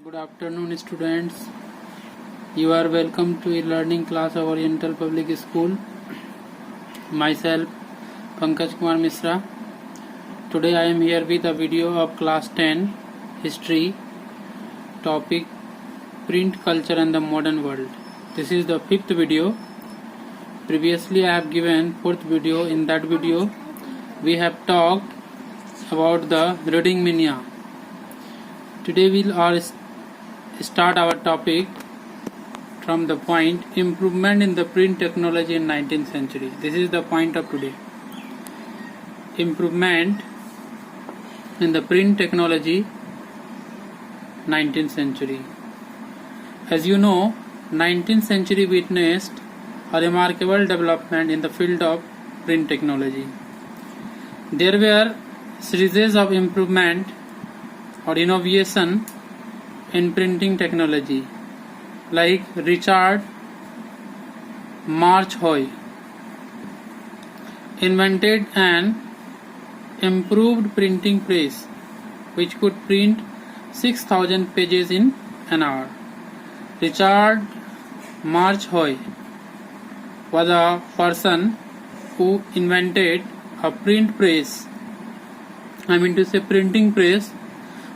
Good afternoon, students. You are welcome to a learning class of Oriental Public School. Myself, Pankaj Kumar Mishra. Today I am here with a video of class 10 history topic print culture and the modern world. This is the fifth video. Previously I have given fourth video. In that video we have talked about the reading mania. Today we'll start our topic from the point improvement in the print technology in 19th century. This is the point of today. Improvement in the print technology 19th century. As you know, 19th century witnessed a remarkable development in the field of print technology. There were series of improvement or innovation in printing technology, like Richard March-Hoy invented an improved printing press which could print 6,000 pages in an hour. Richard March-Hoy was a person who invented a printing press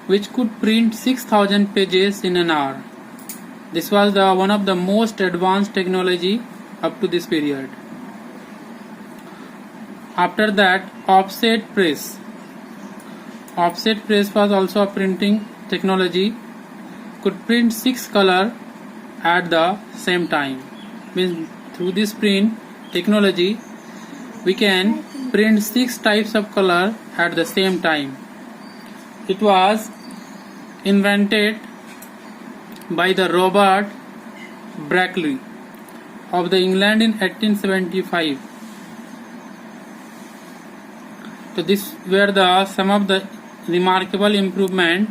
which could print 6,000 pages in an hour. This was one of the most advanced technology up to this period. After that, offset press. Offset press was also a printing technology, could print 6 colors at the same time. Means through this print technology, we can print 6 types of color at the same time. It was invented by the Robert Brackley of the England in 1875. So these were some of the remarkable improvement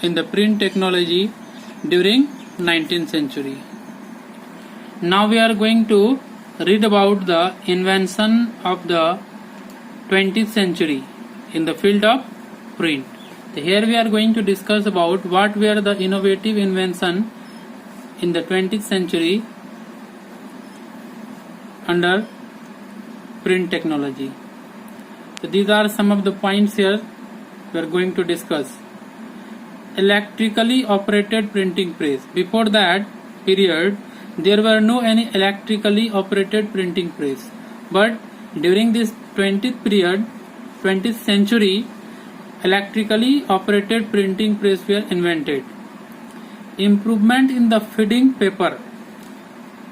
in the print technology during 19th century. Now we are going to read about the invention of the 20th century in the field of print. Here we are going to discuss about what were the innovative invention in the 20th century under print technology. So these are some of the points here we are going to discuss. Electrically operated printing press. Before that period, there were no any electrically operated printing press. But during this 20th century, electrically operated printing press were invented. Improvement in the feeding paper.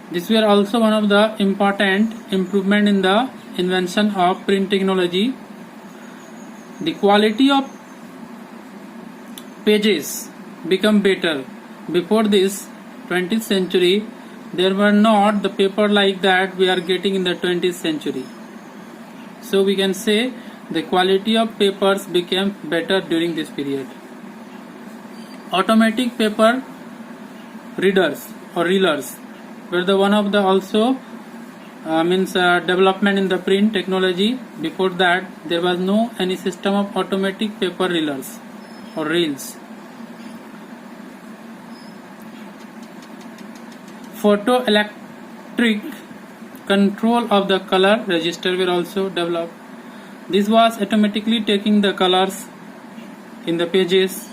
This were also one of the important improvement in the invention of print technology. The quality of pages become better. Before this 20th century, there were not the paper like that we are getting in the 20th century. So we can say the quality of papers became better during this period. Automatic paper readers or reelers were the one of the also development in the print technology. Before that, there was no any system of automatic paper reelers or reels. Photoelectric control of the color register were also developed. This was automatically taking the colors in the pages.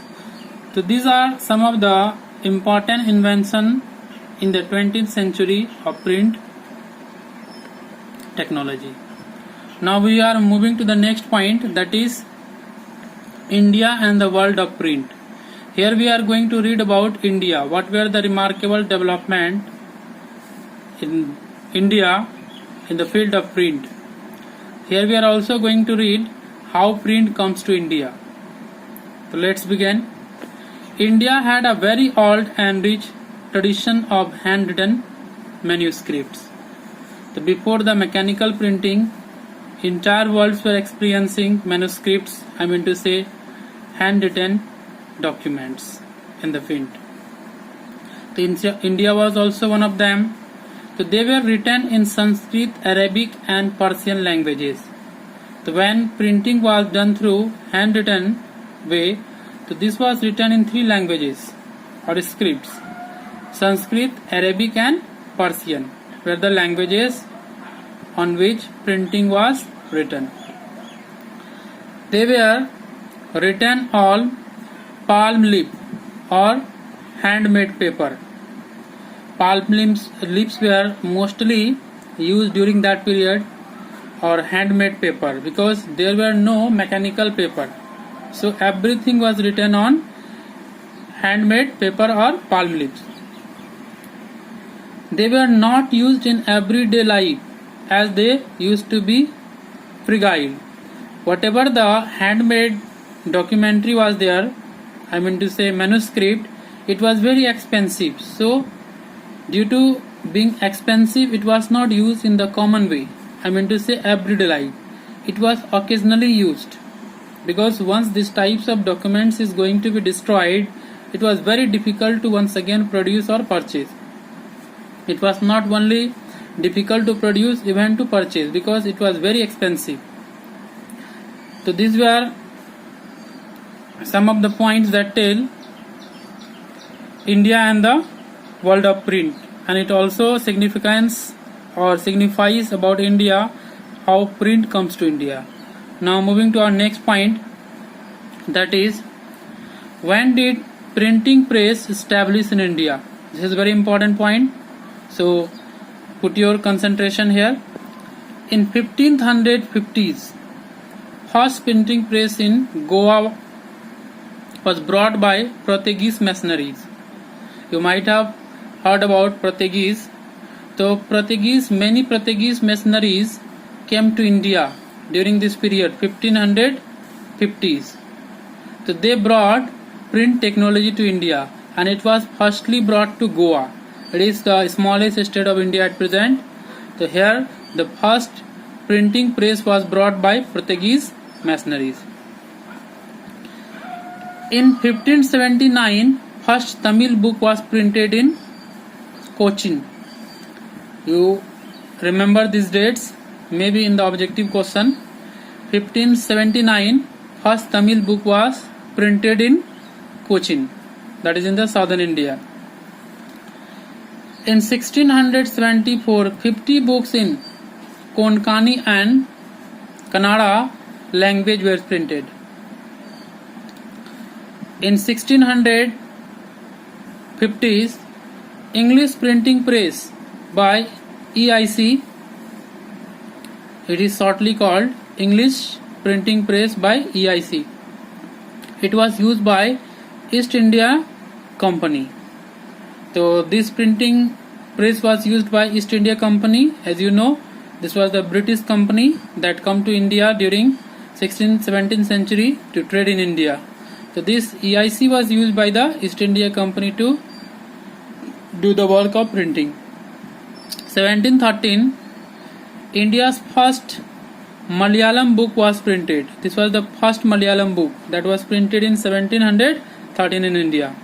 So these are some of the important invention in the 20th century of print technology. Now we are moving to the next point, that is India and the world of print. Here we are going to read about India. What were the remarkable development in India in the field of print. Here we are also going to read how print comes to India. So let's begin. India had a very old and rich tradition of handwritten manuscripts. So before the mechanical printing, entire worlds were experiencing manuscripts, handwritten documents in the print. So India was also one of them. So they were written in Sanskrit, Arabic and Persian languages. So when printing was done through handwritten way, so this was written in 3 languages, or scripts. Sanskrit, Arabic and Persian were the languages on which printing was written. They were written on palm leaf or handmade paper. Palm leaves were mostly used during that period, or handmade paper, because there were no mechanical paper. So everything was written on handmade paper or palm leaves. They were not used in everyday life as they used to be fragile. Whatever the handmade documentary was there, I mean to say manuscript, it was very expensive. So due to being expensive, it was not used in the common way, I mean to say everyday life. It was occasionally used, because once these types of documents is going to be destroyed, it was very difficult to once again produce or purchase. It was not only difficult to produce, even to purchase, because it was very expensive. So these were some of the points that tell India and the world of print, and it also signifies about India, how print comes to India. Now moving to our next point, that is, when did printing press establish in India? This is a very important point, so put your concentration here. In 1550s, first printing press in Goa was brought by Portuguese missionaries. You might have heard about Portuguese. So many Portuguese missionaries came to India during this period, 1550s. So they brought print technology to India, and it was firstly brought to Goa. It is the smallest state of India at present. So here the first printing press was brought by Portuguese missionaries. In 1579, first Tamil book was printed in Cochin. You remember these dates, maybe in the objective question. 1579, first Tamil book was printed in Cochin, that is in the southern India. In 1674, 50 books in Konkani and Kannada language were printed. In 1650s, English printing press by EIC, it is shortly called English printing press by EIC. It was used by East India Company. So this printing press was used by East India Company. As you know, this was the British company that come to India during 16th, 17th century to trade in India. So this EIC was used by the East India Company to do the work of printing. 1713, India's first Malayalam book was printed. This was the first Malayalam book that was printed in 1713 in India.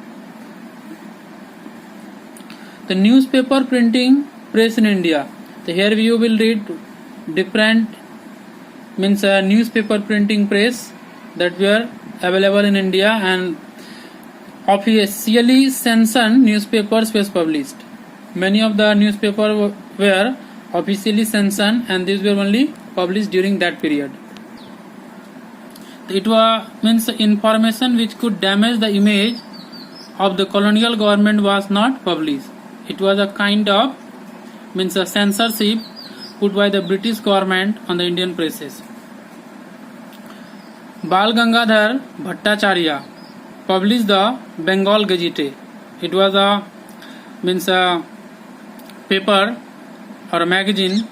The newspaper printing press in India. So here you will read different newspaper printing press that were available in India, and officially censored newspapers was published. Many of the newspapers were officially censored, and these were only published during that period. It was information which could damage the image of the colonial government was not published. It was a kind of a censorship put by the British government on the Indian presses. Bal Gangadhar Bhattacharya published the Bengal Gazette. It was a paper or a magazine,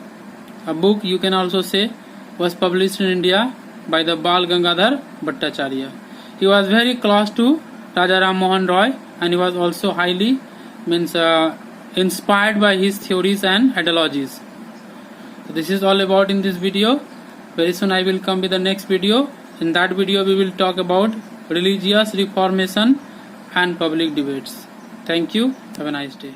a book you can also say, was published in India by the Bal Gangadhar Bhattacharya. He was very close to Raja Ram Mohan Roy, and he was also highly inspired by his theories and ideologies. So this is all about in this video. Very soon I will come with the next video. In that video we will talk about religious reformation and public debates. Thank you. Have a nice day.